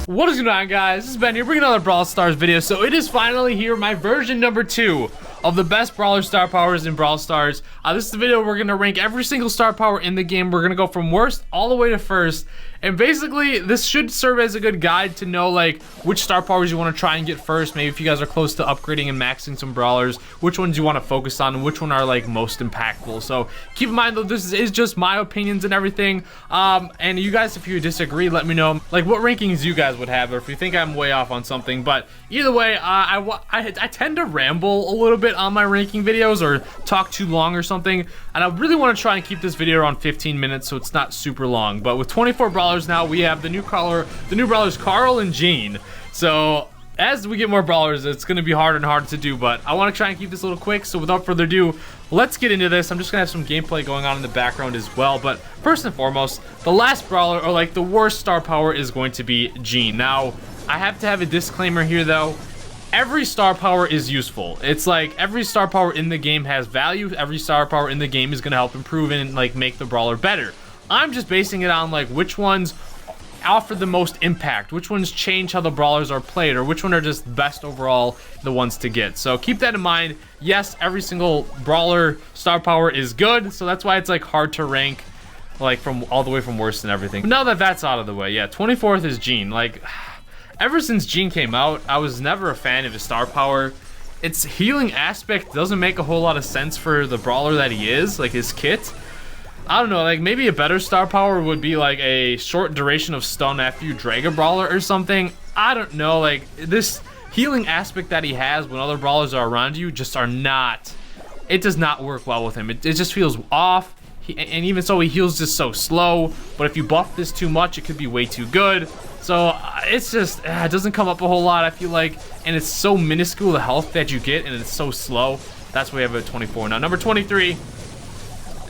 What is going on, guys? This is Ben here bringing another Brawl Stars video. So it is finally here, my version number 2 of the best Brawler star powers in Brawl Stars. This is the video where we're going to rank every single star power in the game. We're going to go from worst all the way to first. And basically, this should serve as a good guide to know like which star powers you want to try and get first. Maybe if you guys are close to upgrading and maxing some brawlers, which ones you want to focus on and which one are like most impactful. So keep in mind though, this is just my opinions and everything. And you guys, if you disagree, let me know like what rankings you guys would have, or if you think I'm way off on something. But either way, I tend to ramble a little bit on my ranking videos or talk too long or something, and I really want to try and keep this video around 15 minutes so it's not super long. But with 24 brawlers now, we have the new brawlers Carl and Jean. So as we get more brawlers, it's going to be harder and harder to do, but I want to try and keep this a little quick. So without further ado, let's get into this. I'm just gonna have some gameplay going on in the background as well, but first and foremost, the last brawler, or like the worst star power, is going to be Jean. Now I have to have a disclaimer here though. Every star power is useful. It's like every star power in the game has value. Every star power in the game is going to help improve and like make the brawler better. I'm just basing it on like which ones offer the most impact, which ones change how the brawlers are played, or which one are just best overall the ones to get. So keep that in mind. Yes, every single brawler star power is good, so that's why it's like hard to rank like from all the way from worst and everything. But now that that's out of the way, yeah, 24th is Jean. Like ever since Jean came out, I was never a fan of his star power. Its healing aspect doesn't make a whole lot of sense for the brawler that he is, like his kit. I don't know, like maybe a better star power would be like a short duration of stun after you drag a brawler or something. I don't know, like this healing aspect that he has when other brawlers are around you just are not, it does not work well with him. It just feels off. And even so, he heals just so slow, but if you buff this too much, it could be way too good. So it's just, it doesn't come up a whole lot, I feel like, and it's so minuscule the health that you get, and it's so slow. That's why we have it at 24. Now number 23,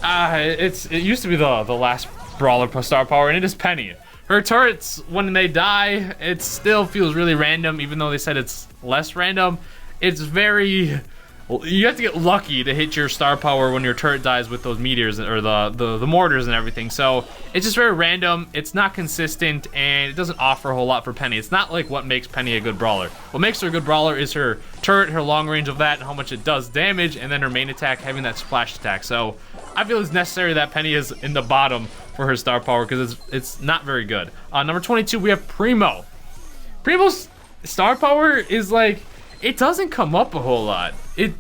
it used to be the last brawler plus star power, and it is Penny. Her turrets, when they die, it still feels really random, even though they said it's less random. It's very, you have to get lucky to hit your star power when your turret dies with those meteors or the mortars and everything. So it's just very random. It's not consistent, and it doesn't offer a whole lot for Penny. It's not like what makes Penny a good brawler. What makes her a good brawler is her turret, her long range of that, and how much it does damage, and then her main attack having that splash attack. So I feel it's necessary that Penny is in the bottom for her star power because it's not very good. Number 22, we have Primo. Primo's star power is like, it doesn't come up a whole lot. It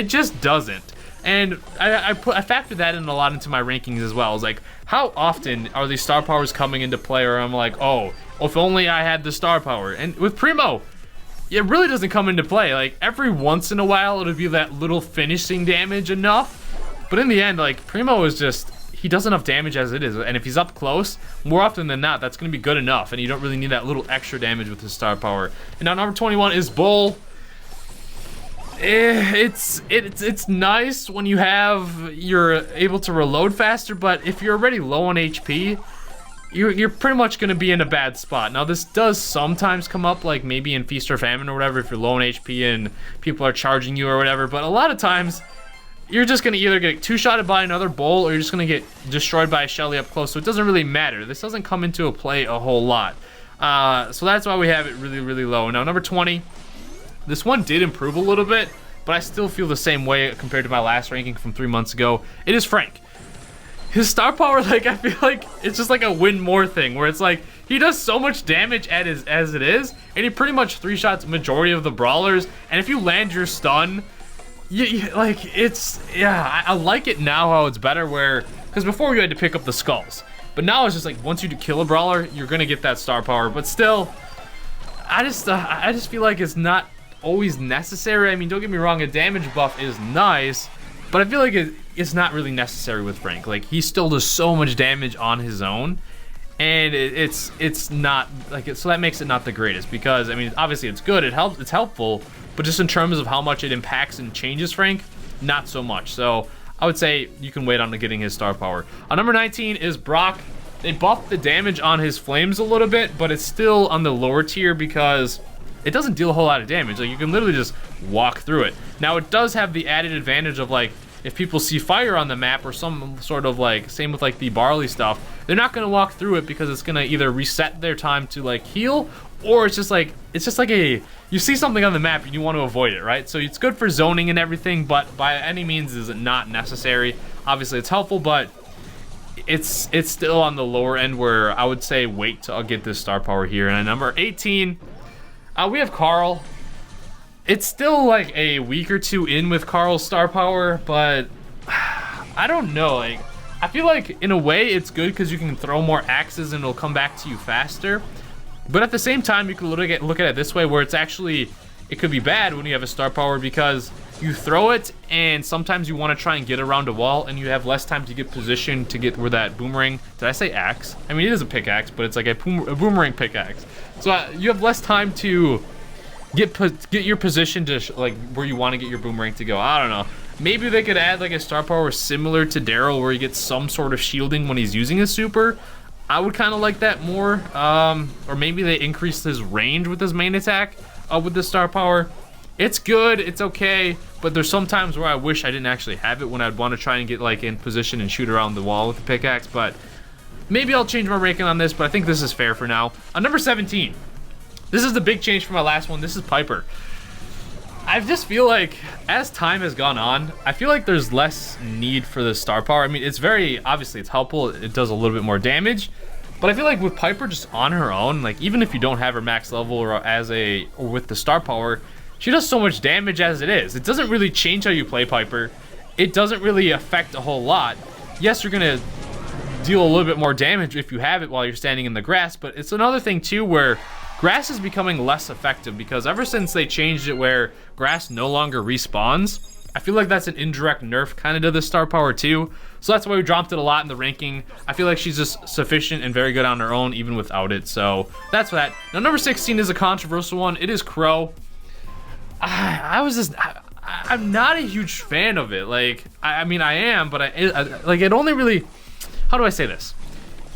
just doesn't. And I factor that in a lot into my rankings as well. It's like, how often are these star powers coming into play, or I'm like, oh, if only I had the star power. And with Primo, it really doesn't come into play. Like every once in a while it'll be that little finishing damage enough, but in the end, like Primo is just, he does enough damage as it is, and if he's up close, more often than not, that's going to be good enough, and you don't really need that little extra damage with his star power. And now number 21 is Bull. It's nice when you're able to reload faster, but if you're already low on HP, you're pretty much going to be in a bad spot. Now this does sometimes come up, like maybe in Feast or Famine or whatever, if you're low on HP and people are charging you or whatever, but a lot of times you're just going to either get two-shotted by another Bull, or you're just going to get destroyed by a Shelly up close, so it doesn't really matter. This doesn't come into play a whole lot. So that's why we have it really, really low. Now number 20, this one did improve a little bit, but I still feel the same way compared to my last ranking from 3 months ago. It is Frank. His star power, like, I feel like it's just like a win more thing, where it's like he does so much damage as it is, and he pretty much three-shots majority of the brawlers, and if you land your stun, like, it's, yeah, I like it now how it's better, where, because before you had to pick up the skulls, but now it's just like once you kill a brawler, you're gonna get that star power. But still, I just feel like it's not always necessary. I mean, don't get me wrong, a damage buff is nice, but I feel like it's not really necessary with Frank. Like, he still does so much damage on his own, and it's not like so that makes it not the greatest, because I mean, obviously it's good, it's helpful, but just in terms of how much it impacts and changes Frank, not so much. So I would say you can wait on getting his star power. Number 19 is Brock. They buffed the damage on his flames a little bit, but it's still on the lower tier because it doesn't deal a whole lot of damage. Like, you can literally just walk through it. Now, it does have the added advantage of, like, if people see fire on the map or some sort of, like, same with like the Barley stuff, they're not going to walk through it because it's going to either reset their time to like heal, or it's just like a, you see something on the map and you want to avoid it, right? So it's good for zoning and everything, but by any means is it not necessary. Obviously it's helpful, but it's still on the lower end, where I would say wait till I'll get this star power here. And at number 18, we have Carl. It's still like a week or two in with Carl's star power, but I don't know, like, I feel like in a way it's good because you can throw more axes and it'll come back to you faster. But at the same time, you can look at it this way, where it's actually, it could be bad when you have a star power, because you throw it and sometimes you want to try and get around a wall and you have less time to get positioned to get where that boomerang, did I say axe? I mean, it is a pickaxe, but it's like a boomerang pickaxe. So you have less time to get your position to like where you want to get your boomerang to go. I don't know. Maybe they could add like a star power similar to Daryl, where he gets some sort of shielding when he's using his super. I would kind of like that more. Or maybe they increase his range with his main attack with the star power. It's good, it's okay, but there's some times where I wish I didn't actually have it, when I'd want to try and get like in position and shoot around the wall with the pickaxe. But maybe I'll change my ranking on this, but I think this is fair for now. On number 17, this is the big change from my last one. This is Piper. I just feel like as time has gone on, I feel like there's less need for the star power. I mean, it's very, obviously it's helpful, it does a little bit more damage, but I feel like with Piper just on her own, like even if you don't have her max level or with the star power, she does so much damage as it is. It doesn't really change how you play Piper. It doesn't really affect a whole lot. Yes, you're gonna deal a little bit more damage if you have it while you're standing in the grass, but it's another thing too where grass is becoming less effective, because ever since they changed it where grass no longer respawns, I feel like that's an indirect nerf kind of to the star power too. So that's why we dropped it a lot in the ranking. I feel like she's just sufficient and very good on her own even without it. So that's that. Now number 16 is a controversial one. It is Crow. I'm not a huge fan of it. Like, I mean, I am, but it only really, how do I say this?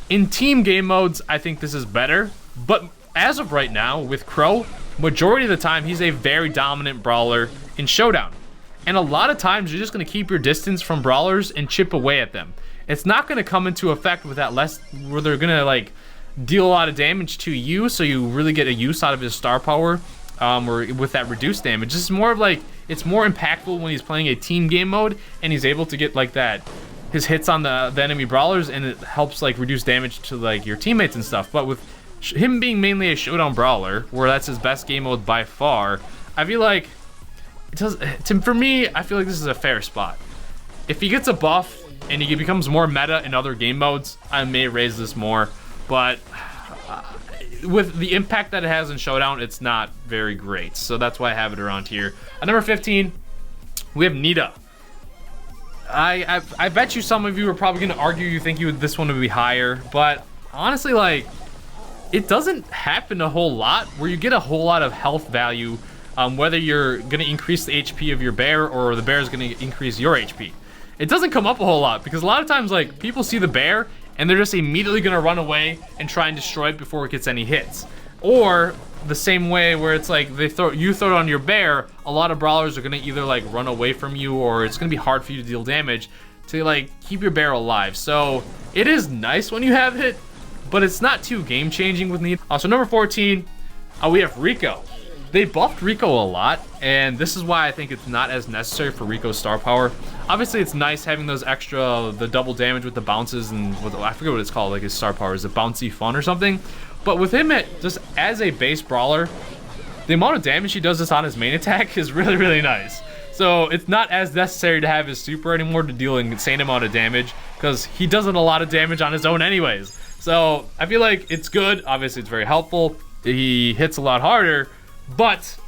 In team game modes, I think this is better, but as of right now, with Crow, majority of the time, he's a very dominant brawler in Showdown. And a lot of times, you're just going to keep your distance from brawlers and chip away at them. It's not going to come into effect with that where they're going to, like, deal a lot of damage to you, so you really get a use out of his star power, or with that reduced damage. It's more of, like, it's more impactful when he's playing a team game mode, and he's able to get, like, his hits on the enemy brawlers, and it helps, like, reduce damage to, like, your teammates and stuff. But with him being mainly a Showdown brawler, where that's his best game mode by far, I feel like for me, I feel like this is a fair spot. If he gets a buff and he becomes more meta in other game modes, I may raise this more, but with the impact that it has in Showdown, it's not very great. So that's why I have it around here. At number 15, we have Nita. I bet you some of you are probably going to argue you think this one would be higher, but honestly, like, it doesn't happen a whole lot where you get a whole lot of health value, whether you're going to increase the HP of your bear or the bear is going to increase your HP. It doesn't come up a whole lot, because a lot of times, like, people see the bear and they're just immediately going to run away and try and destroy it before it gets any hits. Or the same way where it's like you throw it on your bear, a lot of brawlers are going to either like run away from you, or it's going to be hard for you to deal damage to like keep your bear alive. So it is nice when you have it, but it's not too game changing with Nita. So number 14, we have Rico. They buffed Rico a lot, and this is why I think it's not as necessary for Rico's star power. Obviously, it's nice having those the double damage with the bounces and I forget what it's called, like his star power. Is it bouncy fun or something? But with him just as a base brawler, the amount of damage he does this on his main attack is really, really nice. So it's not as necessary to have his super anymore to deal an insane amount of damage, because he doesn't a lot of damage on his own anyways. So I feel like it's good. Obviously, it's very helpful. He hits a lot harder, but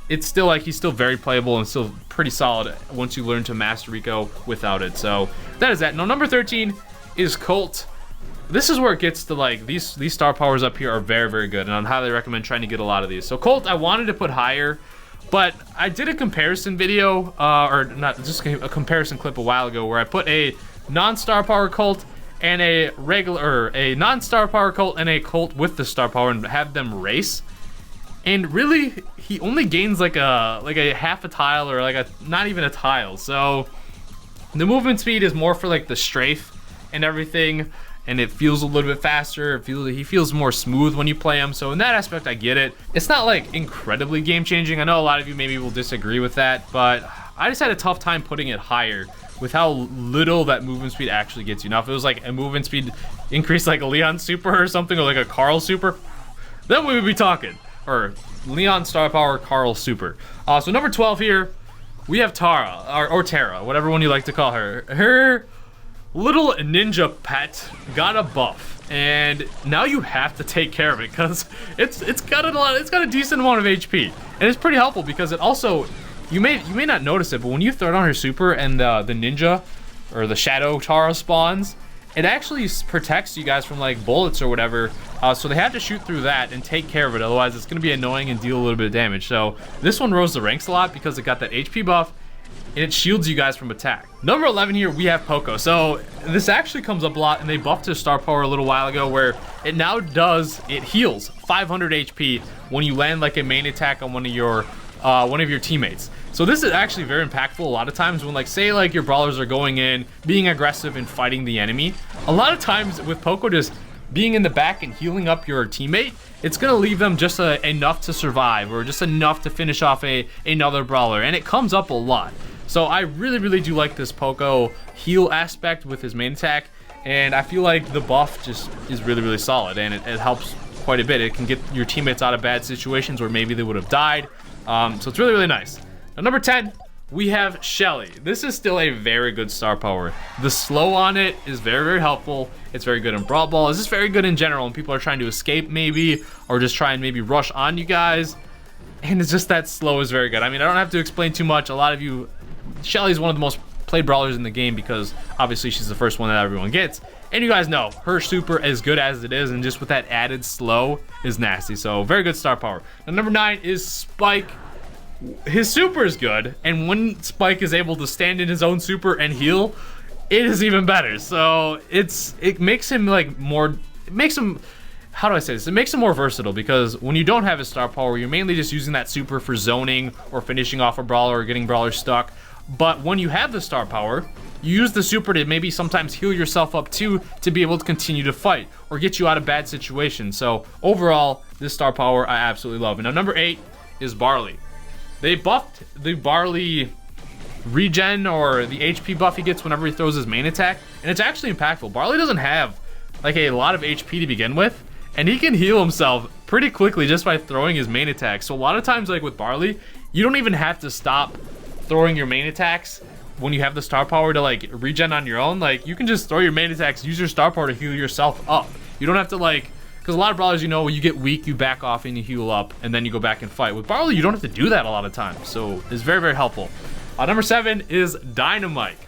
it's still like he's still very playable and still pretty solid once you learn to master Rico without it. So that is that. Now number 13 is Colt. This is where it gets to like these star powers up here are very, very good, and I'd highly recommend trying to get a lot of these. So Colt, I wanted to put higher, but I did a comparison video, or not, just a comparison clip a while ago where I put a non-star power Colt and a non-star power Colt and a Colt with the star power and have them race. And really, he only gains like a half a tile, or like not even a tile. So the movement speed is more for like the strafe and everything. and it feels a little bit faster. He feels more smooth when you play him. So in that aspect, I get it. It's not like incredibly game changing. I know a lot of you maybe will disagree with that, but I just had a tough time putting it higher with how little that movement speed actually gets you. Now, if it was like a movement speed increase like a Leon super or something, or like a Carl super, then we would be talking. Or Leon star power, Carl super. So number 12 here, we have Tara, or Tara, whatever one you like to call her. Her little ninja pet got a buff, and now you have to take care of it because it's got a decent amount of HP, and it's pretty helpful because it also, you may not notice it, but when you throw it on her super and the ninja or the shadow Tara spawns, it actually protects you guys from like bullets or whatever. So they have to shoot through that and take care of it, otherwise it's going to be annoying and deal a little bit of damage. So this one rose the ranks a lot because it got that HP buff and it shields you guys from attack. Number 11 here, we have Poco. So this actually comes up a lot, and they buffed his star power a little while ago where it now it heals 500 HP when you land like a main attack on one of your teammates. So this is actually very impactful a lot of times when, like, say like your brawlers are going in, being aggressive and fighting the enemy. A lot of times with Poco just being in the back and healing up your teammate, it's gonna leave them just enough to survive, or just enough to finish off another brawler, and it comes up a lot. So I really do like this Poco heal aspect with his main attack, and I feel like the buff just is really solid, and it helps quite a bit. It can get your teammates out of bad situations where maybe they would have died. So it's really nice. Now, number 10, we have Shelly. This is still a very good star power. The slow on it is very helpful. It's very good in Brawl Ball. It's just very good in general when people are trying to escape maybe, or just try and maybe rush on you guys. And it's just that slow is very good. I mean, I don't have to explain too much. A lot of you, Shelly's one of the most played brawlers in the game because obviously she's the first one that everyone gets. And you guys know her super, as good as it is, and just with that added slow, is nasty. So very good star power. Now, number 9 is Spike. His super is good, and when Spike is able to stand in his own super and heal, it is even better. So it makes him like more, it makes him, how do I say this? It makes him more versatile, because when you don't have his star power, you're mainly just using that super for zoning or finishing off a brawler or getting brawlers stuck. But when you have the star power, you use the super to maybe sometimes heal yourself up too, to be able to continue to fight or get you out of bad situations. So overall, this star power I absolutely love. And now number 8 is Barley. They buffed the Barley regen, or the HP buff he gets whenever he throws his main attack, and it's actually impactful. Barley doesn't have like a lot of HP to begin with, and he can heal himself pretty quickly just by throwing his main attack. So a lot of times, like with Barley, you don't even have to stop throwing your main attacks when you have the star power to like regen on your own. Like, you can just throw your main attacks, use your star power to heal yourself up. You don't have to, like, because a lot of brawlers, you know, when you get weak, you back off and you heal up, and then you go back and fight. With Barley, you don't have to do that a lot of times, so it's very helpful. Number 7 is Dynamite.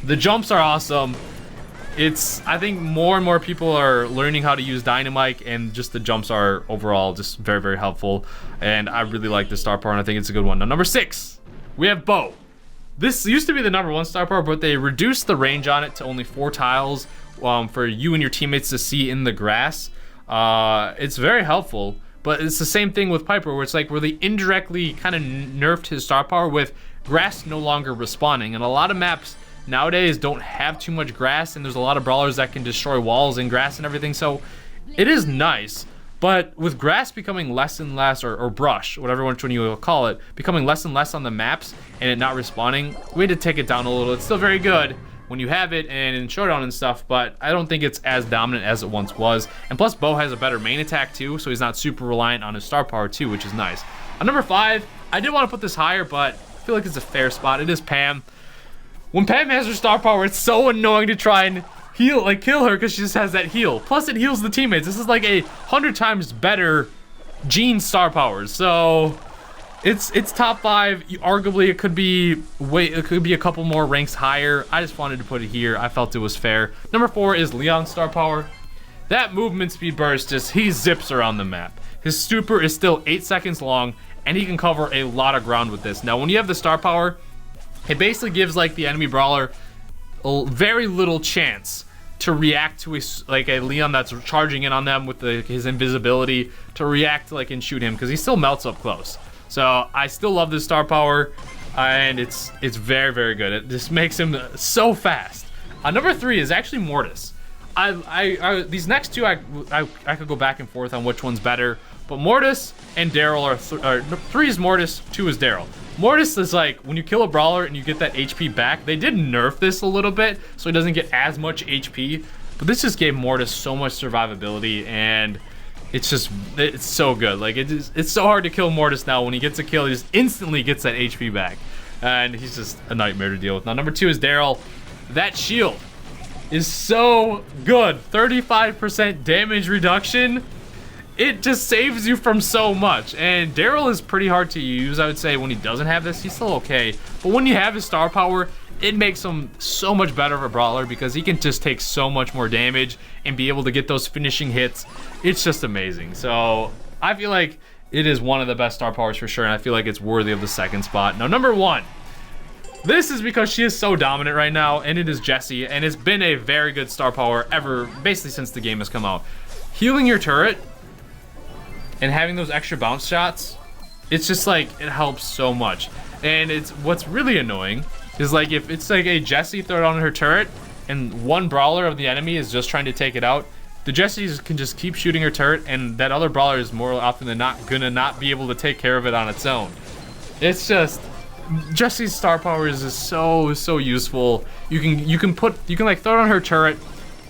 The jumps are awesome. I think more and more people are learning how to use Dynamite, and just the jumps are overall just very helpful. And I really like the star power, and I think it's a good one. Now, number 6, we have Bow. This used to be the number 1 star power, but they reduced the range on it to only 4 tiles for you and your teammates to see in the grass. It's very helpful, but it's the same thing with Piper, where it's like where they indirectly kind of nerfed his star power with grass no longer respawning. And a lot of maps nowadays don't have too much grass, and there's a lot of brawlers that can destroy walls and grass and everything, so it is nice. But with grass becoming less and less, or brush, whatever one you will call it, becoming less and less on the maps and it not respawning, we had to take it down a little. It's still very good when you have it and in showdown and stuff, but I don't think it's as dominant as it once was. And plus, Bo has a better main attack too, so he's not super reliant on his star power too, which is nice. On number 5, I did want to put this higher, but I feel like it's a fair spot. It is Pam. When Pam has her star power, it's so annoying to try and kill her, because she just has that heal. Plus, it heals the teammates. This is like 100 times better Jean star powers. So it's top 5. Arguably, it could be a couple more ranks higher. I just wanted to put it here. I felt it was fair. Number 4 is Leon's star power. That movement speed burst, he zips around the map. His super is still 8 seconds long, and he can cover a lot of ground with this. Now, when you have the star power, it basically gives like the enemy brawler very little chance to react to a Leon that's charging in on them with his invisibility, to react and shoot him, because he still melts up close. So I still love this star power, and it's very good. It just makes him so fast. Number 3 is actually Mortis. these next two, I could go back and forth on which one's better. But Mortis and Daryl are 3 is Mortis, 2 is Daryl. Mortis is like, when you kill a brawler and you get that HP back, they did nerf this a little bit, so he doesn't get as much HP. But this just gave Mortis so much survivability, and it's so good. Like, it's so hard to kill Mortis now. When he gets a kill, he just instantly gets that HP back. And he's just a nightmare to deal with. Now, number 2 is Daryl. That shield is so good. 35% damage reduction. It just saves you from so much. And Darryl is pretty hard to use, I would say. When he doesn't have this, he's still okay. But when you have his star power, it makes him so much better of a brawler because he can just take so much more damage and be able to get those finishing hits. It's just amazing. So I feel like it is one of the best star powers for sure, and I feel like it's worthy of the 2nd spot. Now, number 1. This is because she is so dominant right now, and it is Jessie, and it's been a very good star power ever, basically since the game has come out. Healing your turret and having those extra bounce shots, it's just like, it helps so much. And it's what's really annoying is like, if it's like a Jessie throw it on her turret and one brawler of the enemy is just trying to take it out, the Jessie can just keep shooting her turret, and that other brawler is more often than not gonna not be able to take care of it on its own. It's just, Jessie's star power is just so useful. You can like throw it on her turret,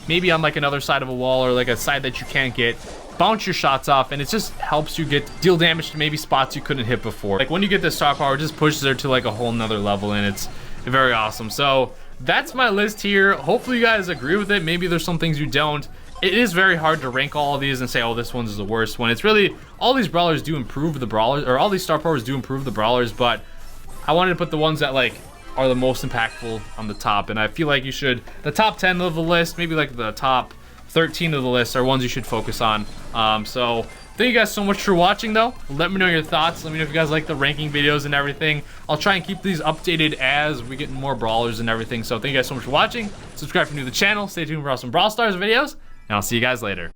maybe on like another side of a wall or like a side that you can't get, bounce your shots off, and it just helps you deal damage to maybe spots you couldn't hit before. Like when you get this star power, it just pushes her to like a whole nother level, and it's very awesome. So that's my list here. Hopefully you guys agree with it. Maybe there's some things you don't. It is very hard to rank all of these and say, oh, this one's the worst one. It's really, all these brawlers do improve the brawlers, or all these star powers do improve the brawlers, but I wanted to put the ones that like are the most impactful on the top. And I feel like you should, the top 10 of the list, maybe like the top 13 of the list are ones you should focus on. So thank you guys so much for watching though. Let me know your thoughts. Let me know if you guys like the ranking videos and everything. I'll try and keep these updated as we get more brawlers and everything. So thank you guys so much for watching. Subscribe if you're new to the channel. Stay tuned for some Brawl Stars videos, and I'll see you guys later.